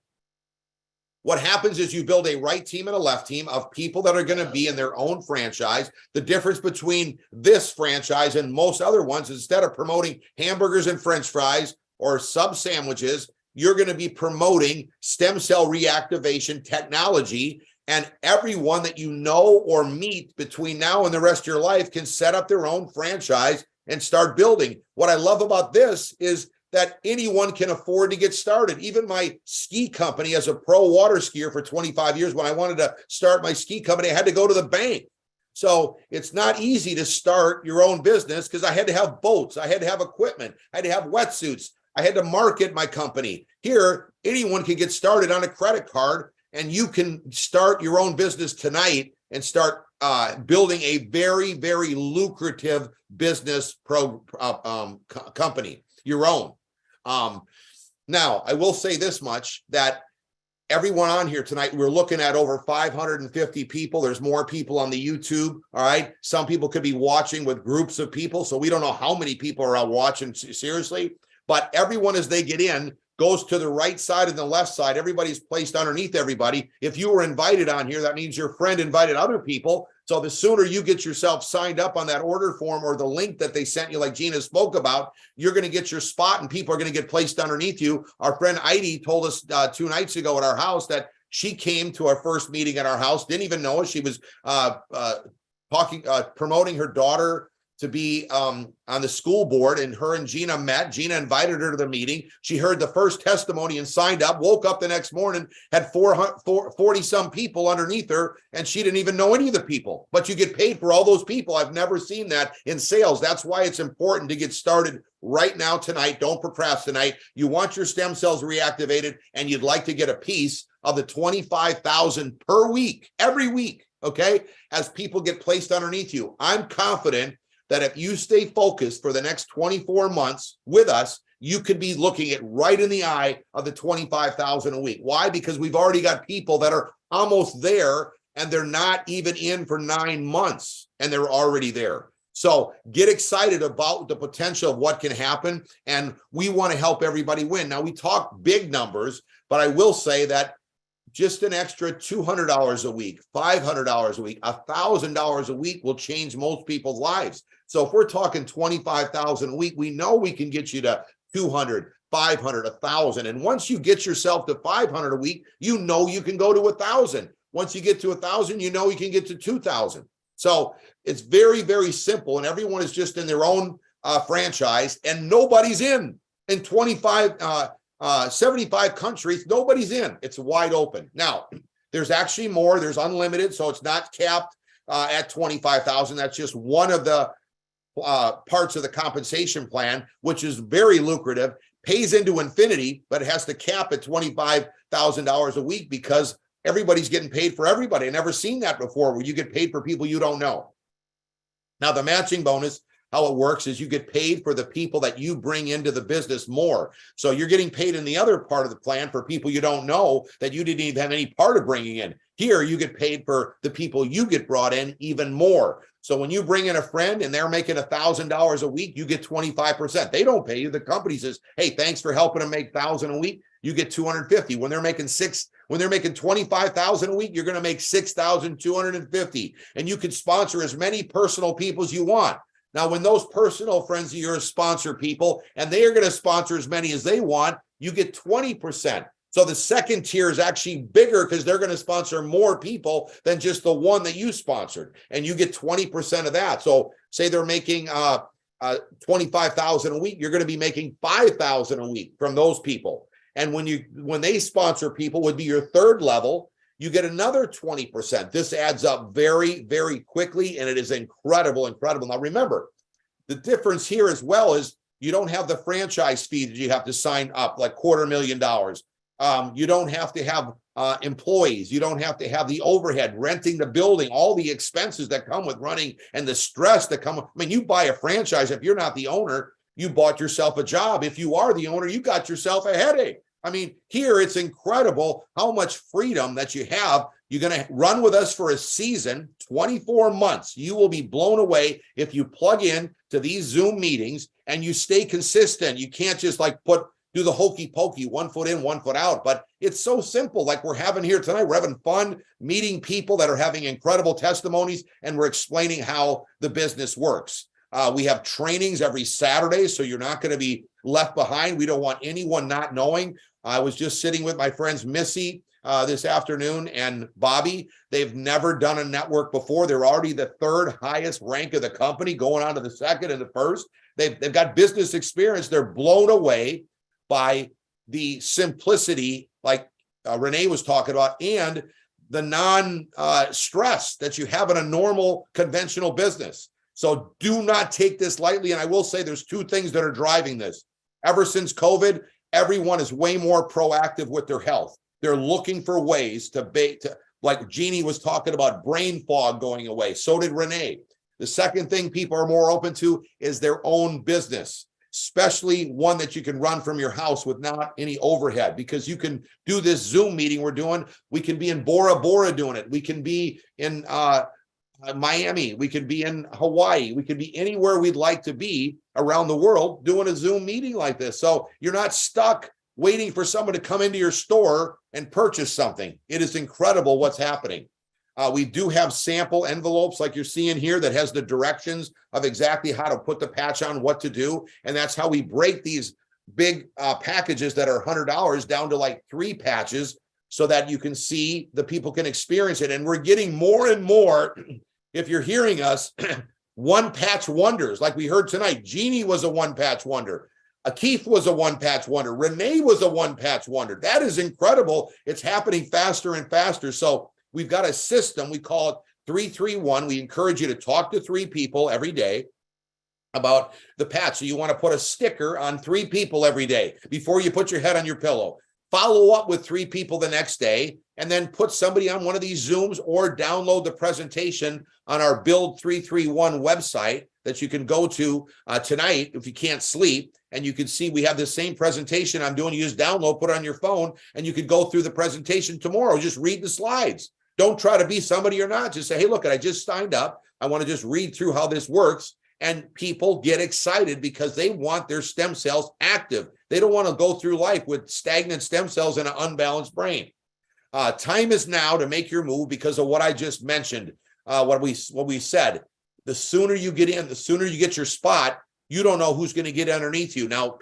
what happens is you build a right team and a left team of people that are going to be in their own franchise. The difference between this franchise and most other ones, instead of promoting hamburgers and French fries or sub sandwiches, you're going to be promoting stem cell reactivation technology. And everyone that you know or meet between now and the rest of your life can set up their own franchise and start building. What I love about this is that anyone can afford to get started. Even my ski company, as a pro water skier for 25 years, when I wanted to start my ski company, I had to go to the bank. So it's not easy to start your own business because I had to have boats. I had to have equipment. I had to have wetsuits. I had to market my company. Here, anyone can get started on a credit card. And you can start your own business tonight and start building a very, very lucrative business company, your own. Now, I will say this much, that everyone on here tonight, we're looking at over 550 people. There's more people on the YouTube. All right. Some people could be watching with groups of people. So we don't know how many people are out watching seriously. But everyone, as they get in, goes to the right side and the left side. Everybody's placed underneath everybody. If you were invited on here, that means your friend invited other people. So the sooner you get yourself signed up on that order form or the link that they sent you, like Gina spoke about, you're going to get your spot and people are going to get placed underneath you. Our friend Heidi told us 2 nights ago at our house that she came to our first meeting at our house, didn't even know us. She was promoting her daughter to be on the school board, and her and Gina met. Gina invited her to the meeting. She heard the first testimony and signed up, woke up the next morning, had 40 some people underneath her, and she didn't even know any of the people. But you get paid for all those people. I've never seen that in sales. That's why it's important to get started right now tonight. Don't procrastinate. You want your stem cells reactivated, and you'd like to get a piece of the $25,000 per week, every week, okay, as people get placed underneath you. I'm confident that if you stay focused for the next 24 months with us, you could be looking at right in the eye of the 25,000 a week. Why? Because we've already got people that are almost there and they're not even in for 9 months and they're already there. So get excited about the potential of what can happen. And we want to help everybody win. Now we talk big numbers, but I will say that just an extra $200 a week, $500 a week, $1,000 a week will change most people's lives. So if we're talking 25,000 a week, we know we can get you to 200, 500, 1,000. And once you get yourself to 500 a week, you know you can go to 1,000. Once you get to 1,000, you know you can get to 2,000. So it's very, very simple. And everyone is just in their own franchise and nobody's in 75 countries, nobody's in. It's wide open. Now, there's actually more. There's unlimited, so it's not capped at 25,000. That's just one of the parts of the compensation plan, which is very lucrative, pays into infinity, but it has to cap at $25,000 a week because everybody's getting paid for everybody. I've never seen that before where you get paid for people you don't know. Now, the matching bonus, how it works is you get paid for the people that you bring into the business more. So you're getting paid in the other part of the plan for people you don't know that you didn't even have any part of bringing in. Here, you get paid for the people you get brought in even more. So when you bring in a friend and they're making $1,000 a week, you get 25%. They don't pay you. The company says, hey, thanks for helping them make $1,000 a week. You get $250. When they're making 25,000 a week, you're going to make $6,250. And you can sponsor as many personal people as you want. Now, when those personal friends of yours sponsor people and they are going to sponsor as many as they want, you get 20%. So the second tier is actually bigger because they're going to sponsor more people than just the one that you sponsored. And you get 20% of that. So say they're making 25,000 a week, you're going to be making 5,000 a week from those people. And when they sponsor people would be your third level, you get another 20%. This adds up very, very quickly, and it is incredible. Now, remember, the difference here as well is you don't have the franchise fee that you have to sign up, like $250,000. You don't have to have employees. You don't have to have the overhead, renting the building, all the expenses that come with running and the stress that come. I mean, you buy a franchise. If you're not the owner, you bought yourself a job. If you are the owner, you got yourself a headache. I mean, here it's incredible how much freedom that you have. You're going to run with us for a season, 24 months. You will be blown away if you plug in to these Zoom meetings and you stay consistent. You can't just like do the hokey pokey, 1 foot in, 1 foot out. But it's so simple, like we're having here tonight. We're having fun meeting people that are having incredible testimonies, and we're explaining how the business works. We have trainings every Saturday, so you're not going to be left behind. We don't want anyone not knowing. I was just sitting with my friends Missy this afternoon and Bobby. They've never done a network before. They're already the third highest rank of the company, going on to the second and the first. They've got business experience. They're blown away by the simplicity, like Renee was talking about, and the non-stress that you have in a normal, conventional business. So do not take this lightly. And I will say there's two things that are driving this. Ever since COVID, everyone is way more proactive with their health. They're looking for ways to like Jeannie was talking about, brain fog going away. So did Renee. The second thing people are more open to is their own business, especially one that you can run from your house with not any overhead, because you can do this Zoom meeting we're doing. We can be in Bora Bora doing it. We can be in Miami. We could be in Hawaii. We could be anywhere we'd like to be around the world doing a Zoom meeting like this. So you're not stuck waiting for someone to come into your store and purchase something. It is incredible what's happening. We do have sample envelopes like you're seeing here that has the directions of exactly how to put the patch on, what to do. And that's how we break these big packages that are $100 down to like 3 patches so that you can see, the people can experience it. And we're getting more and more, if you're hearing us, one patch wonders. Like we heard tonight, Jeannie was a one patch wonder. Keith was a one patch wonder. Renee was a one patch wonder. That is incredible. It's happening faster and faster. So we've got a system. We call it 331. We encourage you to talk to 3 people every day about the patch. So you want to put a sticker on 3 people every day before you put your head on your pillow. Follow up with 3 people the next day, and then put somebody on one of these Zooms or download the presentation on our Build 331 website that you can go to tonight if you can't sleep. And you can see we have the same presentation I'm doing. You just download, put it on your phone, and you could go through the presentation tomorrow. Just read the slides. Don't try to be somebody you're not. Just say, hey, look, I just signed up. I want to just read through how this works. And people get excited because they want their stem cells active. They don't want to go through life with stagnant stem cells and an unbalanced brain. Time is now to make your move because of what I just mentioned. What we said, the sooner you get in, the sooner you get your spot. You don't know who's going to get underneath you. Now,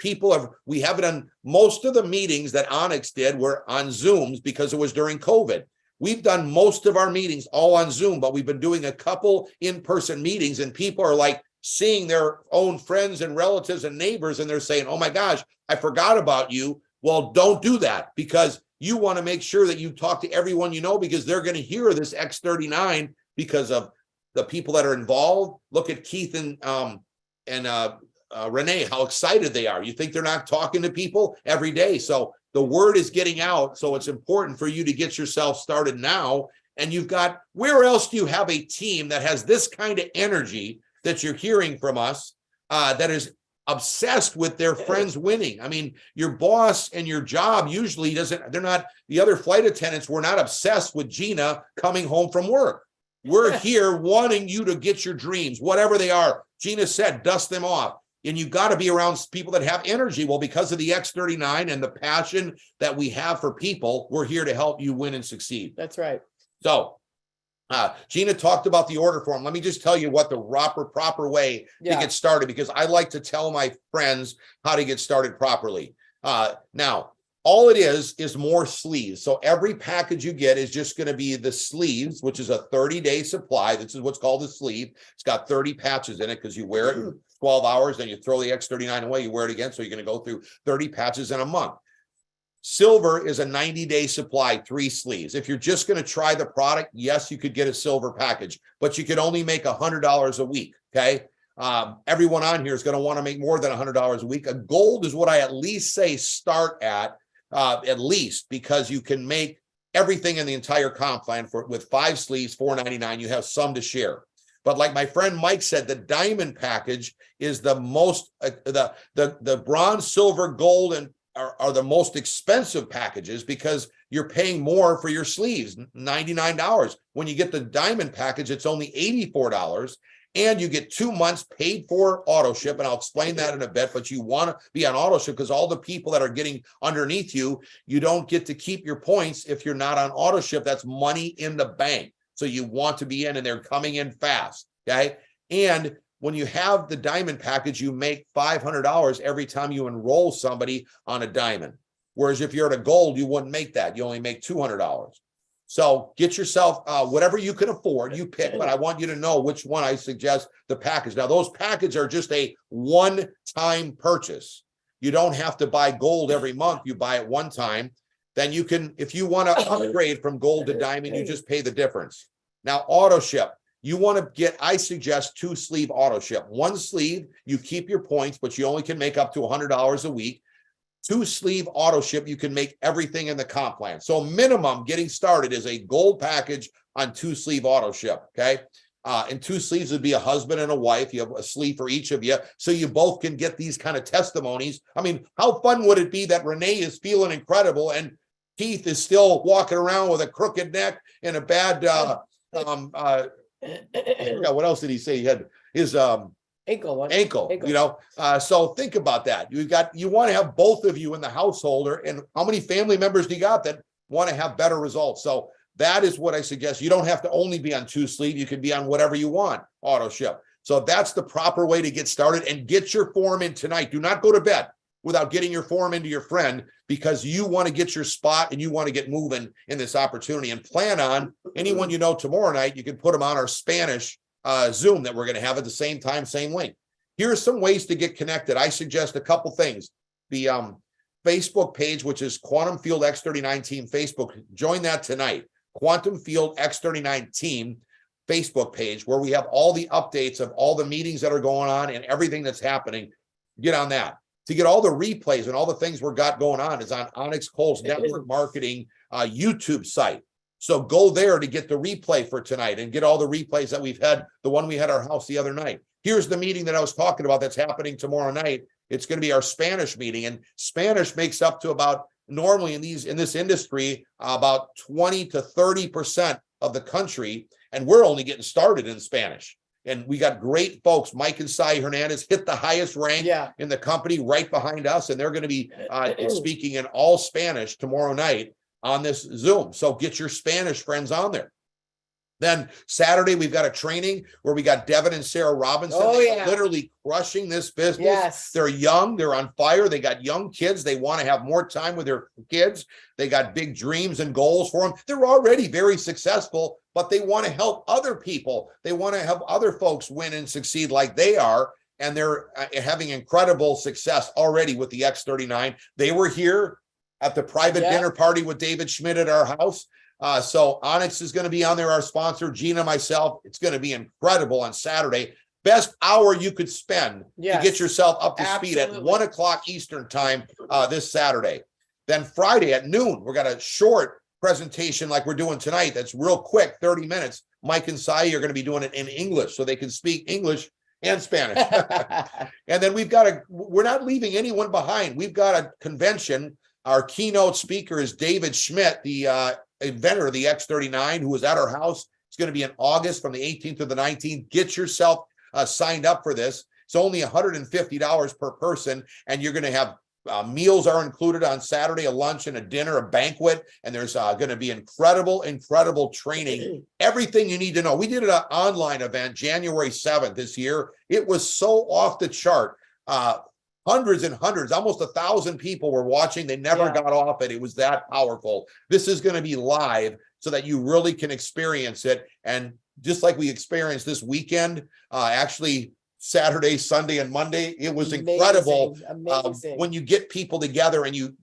we have it on most of the meetings that Onyx did were on Zooms because it was during COVID. We've done most of our meetings all on Zoom, but we've been doing a couple in-person meetings, and people are like seeing their own friends and relatives and neighbors, and they're saying, oh my gosh, I forgot about you. Well, don't do that, because you want to make sure that you talk to everyone you know, because they're going to hear this X39 because of the people that are involved. Look at Keith and Renee, how excited they are. You think they're not talking to people every day. So the word is getting out. So it's important for you to get yourself started now. And where else do you have a team that has this kind of energy that you're hearing from us, that is obsessed with their friends winning? I mean, your boss and your job usually the other flight attendants were not obsessed with Gina coming home from work. We're here wanting you to get your dreams, whatever they are. Gina said, dust them off. And you got to be around people that have energy. Well, because of the X39 and the passion that we have for people, we're here to help you win and succeed. That's right. So Gina talked about the order form. Let me just tell you what the proper way to get started, because I like to tell my friends how to get started properly. Now, all it is more sleeves. So every package you get is just going to be the sleeves, which is a 30-day supply. This is what's called a sleeve. It's got 30 patches in it because you wear it 12 hours, then you throw the X39 away, you wear it again. So you're going to go through 30 patches in a month. Silver is a 90-day supply, 3 sleeves. If you're just going to try the product, yes, you could get a silver package, but you could only make $100 a week, okay? Everyone on here is going to want to make more than $100 a week. A gold is what I at least say start at least, because you can make everything in the entire comp plan with 5 sleeves, $4.99. You have some to share. But like my friend Mike said, the diamond package is the most, the bronze, silver, gold, and are the most expensive packages because you're paying more for your sleeves, $99. When you get the diamond package, it's only $84. And you get 2 months paid for auto ship. And I'll explain that in a bit, but you want to be on auto ship because all the people that are getting underneath you, you don't get to keep your points if you're not on auto ship. That's money in the bank. So you want to be in, and they're coming in fast. Okay. And when you have the diamond package, you make $500 every time you enroll somebody on a diamond. Whereas if you're at a gold, you wouldn't make that. You only make $200. So get yourself whatever you can afford, you pick, but I want you to know which one I suggest the package. Now, those packages are just a one-time purchase. You don't have to buy gold every month. You buy it one time. Then you can, if you want to upgrade from gold to diamond, you just pay the difference. Now, auto ship. You want to get, I suggest 2 sleeve auto ship. 1 sleeve, you keep your points, but you only can make up to $100 a week. 2 sleeve auto ship, you can make everything in the comp plan. So minimum getting started is a gold package on 2 sleeve auto ship, okay? And 2 sleeves would be a husband and a wife. You have a sleeve for each of you, so you both can get these kind of testimonies. I mean, how fun would it be that Renee is feeling incredible and Keith is still walking around with a crooked neck and a bad, what else did he say? He had his ankle, you know. So think about that. You want to have both of you in the household, and how many family members do you got that want to have better results? So that is what I suggest. You don't have to only be on 2 sleeve. You can be on whatever you want, auto ship. So that's the proper way to get started, and get your form in tonight. Do not go to bed without getting your form into your friend, because you want to get your spot and you want to get moving in this opportunity. And plan on anyone you know tomorrow night, you can put them on our Spanish Zoom that we're going to have at the same time, same link. Here are some ways to get connected. I suggest a couple things. The Facebook page, which is Quantum Field X39 Team Facebook. Join that tonight. Quantum Field X39 Team Facebook page, where we have all the updates of all the meetings that are going on and everything that's happening. Get on that. To get all the replays and all the things we've got going on is on Onyx Cole's network marketing YouTube site. So go there to get the replay for tonight and get all the replays that we've had, the one we had our house the other night. here's the meeting that I was talking about that's happening tomorrow night. It's going to be our Spanish meeting, and Spanish makes up to about normally in this industry about 20 to 30% of the country, and we're only getting started in Spanish. And we got great folks. Mike and Sai Hernandez hit the highest rank in the company right behind us, and they're going to be speaking in all Spanish tomorrow night on this Zoom. So get your Spanish friends on there. Then Saturday, we've got a training where we got Devin and Sarah Robinson. They're literally crushing this business. Yes. They're young. They're on fire. They got young kids. They want to have more time with their kids. They got big dreams and goals for them. They're already very successful, but they want to help other people. They want to help other folks win and succeed like they are. And they're having incredible success already with the X39. They were here at the private dinner party with David Schmidt at our house. So Onyx is going to be on there, our sponsor, Gina, myself. It's going to be incredible on Saturday. Best hour you could spend to get yourself up to speed at 1 o'clock Eastern time this Saturday. Then Friday at noon, we're got a short presentation like we're doing tonight. That's real quick, 30 minutes. Mike and Sai are going to be doing it in English so they can speak English and Spanish. And then we're not leaving anyone behind. We've got a convention. Our keynote speaker is David Schmidt, the inventor of the X39, who was at our house. It's going to be in August from the 18th to the 19th. Get yourself signed up for this. It's only $150 per person, and you're going to have meals are included on Saturday, a lunch and a dinner, a banquet, and there's going to be incredible training, everything you need to know. We did an online event January 7th this year. It was so off the chart. Hundreds and hundreds, almost 1,000 people were watching. They never got off it. It was that powerful. This is going to be live so that you really can experience it. And just like we experienced this weekend, actually Saturday, Sunday, and Monday, it was incredible. Amazing. When you get people together and you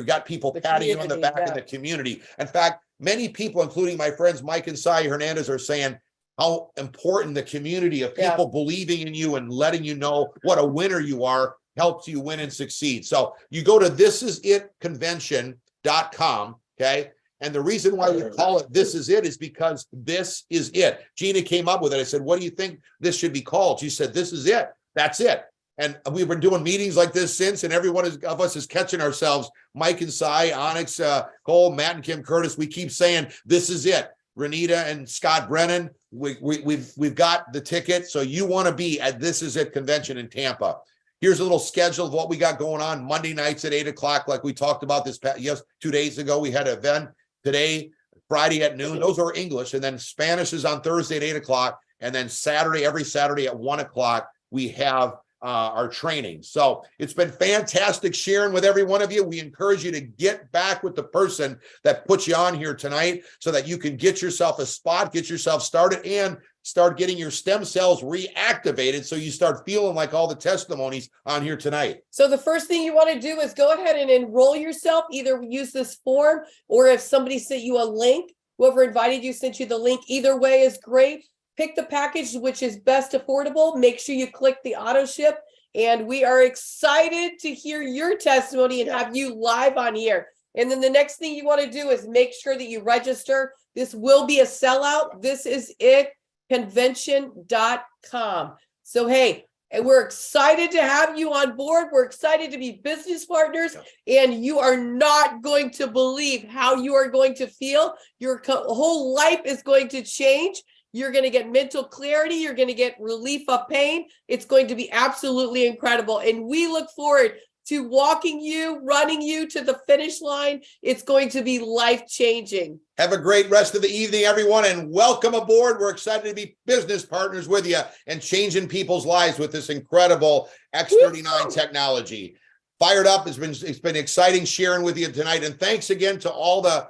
got people patting you on the back in the community. In fact, many people, including my friends Mike and Sai Hernandez, are saying how important the community of people believing in you and letting you know what a winner you are helps you win and succeed. So you go to thisisitconvention.com, okay? And the reason why we call it This Is It is because this is it. Gina came up with it. I said, what do you think this should be called? She said, this is it. That's it. And we've been doing meetings like this since, and every one of us is catching ourselves. Mike and Sai, Onyx, Cole, Matt and Kim Curtis, we keep saying, this is it. Renita and Scott Brennan, we've got the ticket. So you want to be at This Is It convention in Tampa. Here's a little schedule of what we got going on. Monday nights at 8 o'clock, like we talked about this past, 2 days ago, we had an event. Today, Friday at noon, those are English. And then Spanish is on Thursday at 8 o'clock. And then Saturday, every Saturday at 1 o'clock, we have our training. So it's been fantastic sharing with every one of you. We encourage you to get back with the person that put you on here tonight so that you can get yourself a spot, get yourself started, and start getting your stem cells reactivated so you start feeling like all the testimonies on here tonight. So the first thing you want to do is go ahead and enroll yourself. Either use this form, or if somebody sent you a link, whoever invited you sent you the link, either way is great. Pick the package which is best affordable. Make sure you click the auto ship. And we are excited to hear your testimony and have you live on here. And then the next thing you want to do is make sure that you register. This will be a sellout. This is it. Convention.com. So, hey, and we're excited to have you on board. We're excited to be business partners, and you are not going to believe how you are going to feel. Your whole life is going to change. You're going to get mental clarity. You're going to get relief of pain. It's going to be absolutely incredible. And we look forward to walking you, running you to the finish line. It's going to be life-changing. Have a great rest of the evening, everyone, and welcome aboard. We're excited to be business partners with you and changing people's lives with this incredible X39 technology. Fired up. It's been exciting sharing with you tonight. And thanks again to all the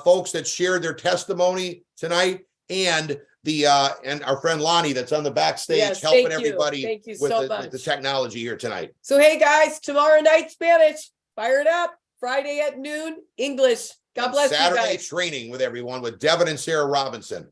folks that shared their testimony tonight, and and our friend Lonnie that's on the backstage helping everybody with the technology here tonight. So, hey guys, tomorrow night Spanish, fire it up. Friday at noon, English. God bless you guys. Saturday training with everyone with Devin and Sarah Robinson.